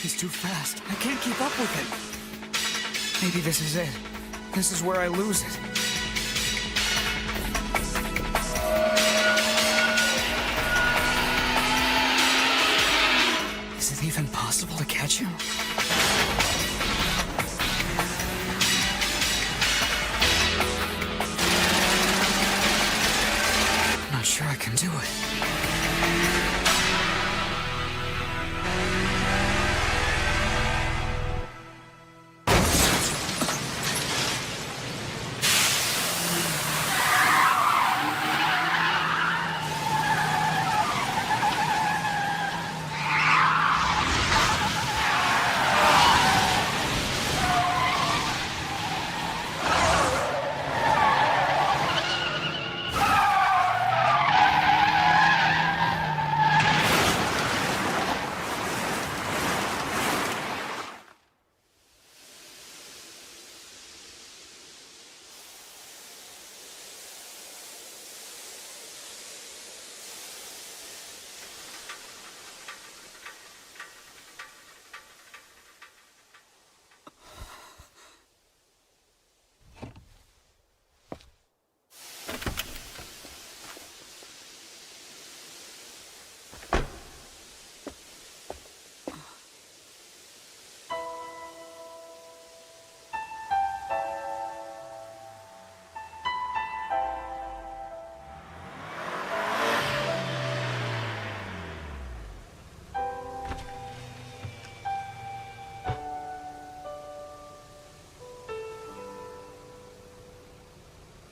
He's too fast. I can't keep up with him. Maybe this is it. This is where I lose it. Is it even possible to catch him? I'm not sure I can do it.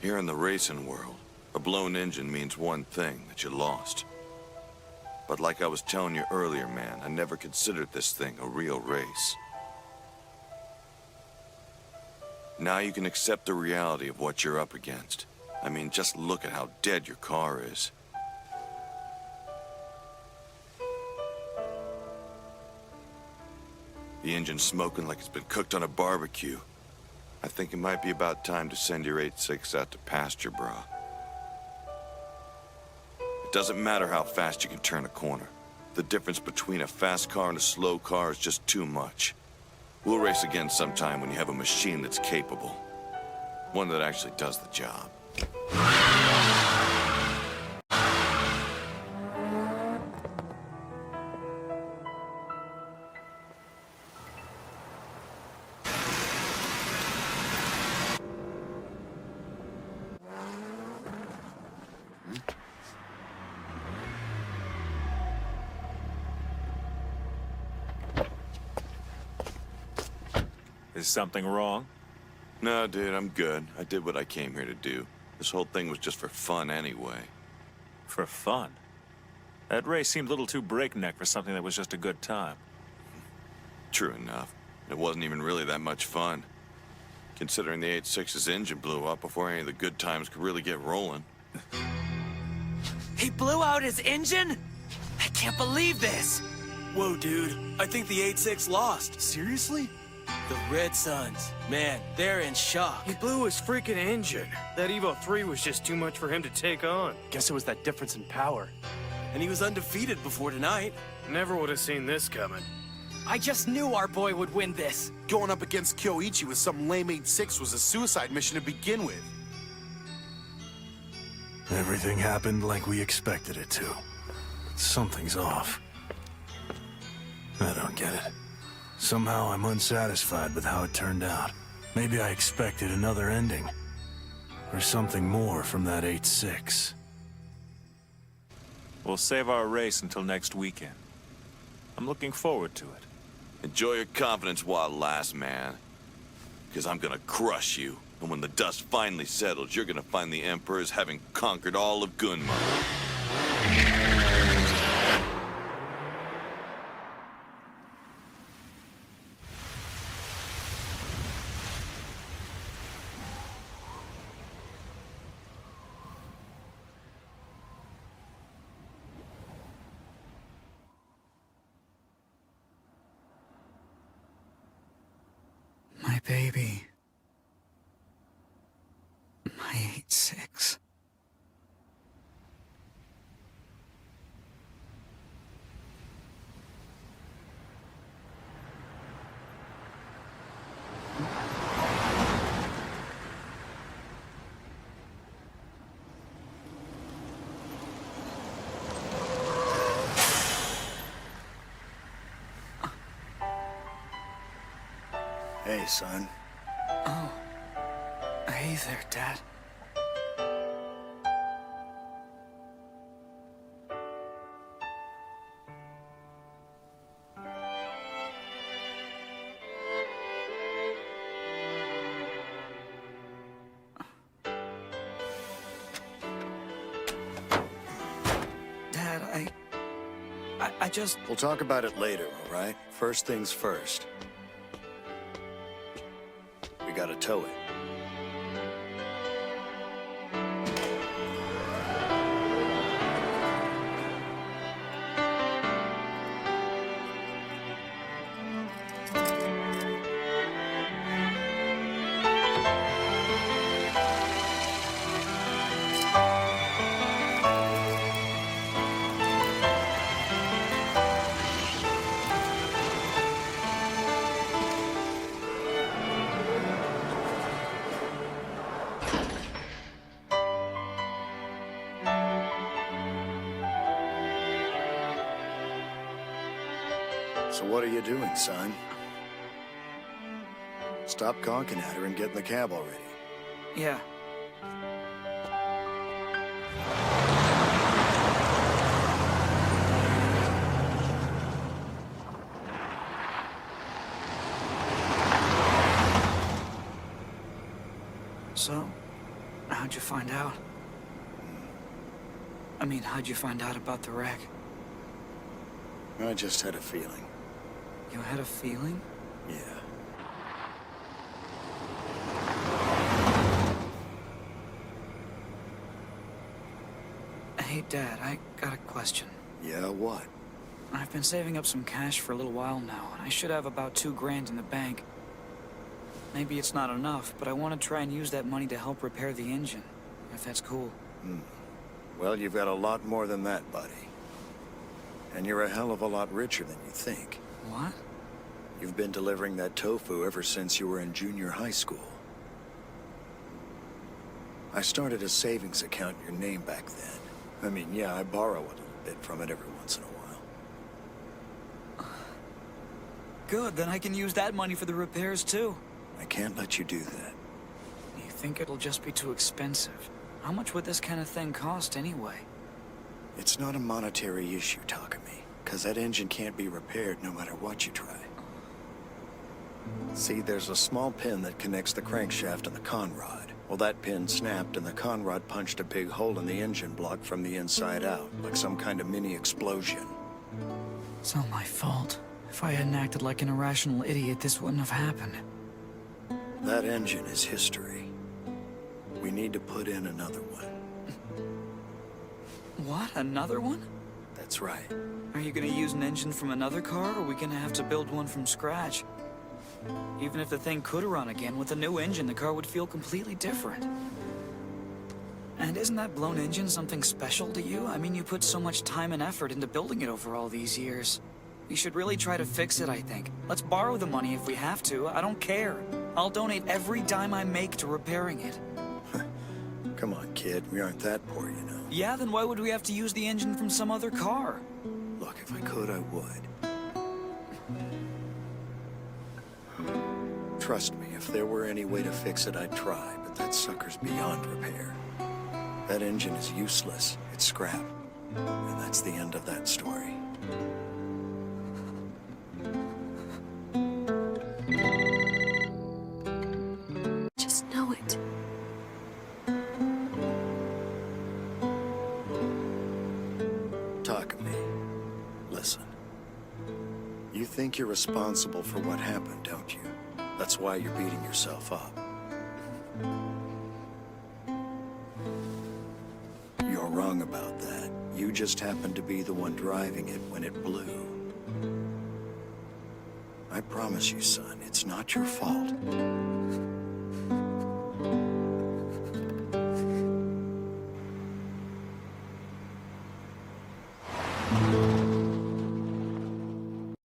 Here in the racing world, a blown engine means one thing, that you lost. But like I was telling you earlier, man, I never considered this thing a real race. Now you can accept the reality of what you're up against. I mean, just look at how dead your car is. The engine's smoking like it's been cooked on a barbecue. I think it might be about time to send your 8.6 out to pasture, brah. It doesn't matter how fast you can turn a corner. The difference between a fast car and a slow car is just too much. We'll race again sometime when you have a machine that's capable. One that actually does the job. Is something wrong? No, dude, I'm good. I did what I came here to do. This whole thing was just for fun anyway. For fun? That race seemed a little too breakneck for something that was just a good time. True enough. It wasn't even really that much fun. Considering the 8.6's engine blew up before any of the good times could really get rolling. He blew out his engine? I can't believe this! Whoa, dude. I think the 8.6 lost. Seriously? The Red Suns. Man, they're in shock. He blew his freaking engine. That Evo 3 was just too much for him to take on. Guess it was that difference in power. And he was undefeated before tonight. Never would have seen this coming. I just knew our boy would win this. Going up against Kyoichi with some lame 8.6 was a suicide mission to begin with. Everything happened like we expected it to. But something's off. I don't get it. Somehow I'm unsatisfied with how it turned out. Maybe I expected another ending. Or something more from that 8.6. We'll save our race until next weekend. I'm looking forward to it. Enjoy your confidence while it lasts, man. Because I'm gonna crush you. And when the dust finally settles, you're gonna find the Emperor as having conquered all of Gunma. My baby. My 8.6. son. Oh. Hey there, Dad. Dad, I just... We'll talk about it later, all right? First things first. We gotta tow it. So what are you doing, son? Stop conking at her and get in the cab already. Yeah. So, how'd you find out? I mean, how'd you find out about the wreck? I just had a feeling. You had a feeling? Yeah. Hey, Dad, I got a question. Yeah, what? I've been saving up some cash for a little while now, and I should have about $2,000 in the bank. Maybe it's not enough, but I want to try and use that money to help repair the engine, if that's cool. Well, you've got a lot more than that, buddy. And you're a hell of a lot richer than you think. What? You've been delivering that tofu ever since you were in junior high school. I started a savings account in your name back then. I mean, yeah, I borrow a little bit from it every once in a while. Good, then I can use that money for the repairs too. I can't let you do that. You think it'll just be too expensive? How much would this kind of thing cost anyway? It's not a monetary issue, Takumi, because that engine can't be repaired no matter what you try. See, there's a small pin that connects the crankshaft and the conrod. Well, that pin snapped and the conrod punched a big hole in the engine block from the inside out, like some kind of mini explosion. It's not my fault. If I hadn't acted like an irrational idiot, this wouldn't have happened. That engine is history. We need to put in another one. What? Another one? That's right. Are you gonna use an engine from another car, or are we gonna have to build one from scratch? Even if the thing could run again, with a new engine, the car would feel completely different. And isn't that blown engine something special to you? I mean, you put so much time and effort into building it over all these years. We should really try to fix it, I think. Let's borrow the money if we have to. I don't care. I'll donate every dime I make to repairing it. Come on, kid. We aren't that poor, you know. Yeah, then why would we have to use the engine from some other car? Look, if I could, I would. Trust me, if there were any way to fix it, I'd try, but that sucker's beyond repair. That engine is useless. It's scrap. And that's the end of that story. Just know it. Takumi, listen. You think you're responsible for what happened, don't you? That's why you're beating yourself up. You're wrong about that. You just happened to be the one driving it when it blew. I promise you, son, it's not your fault.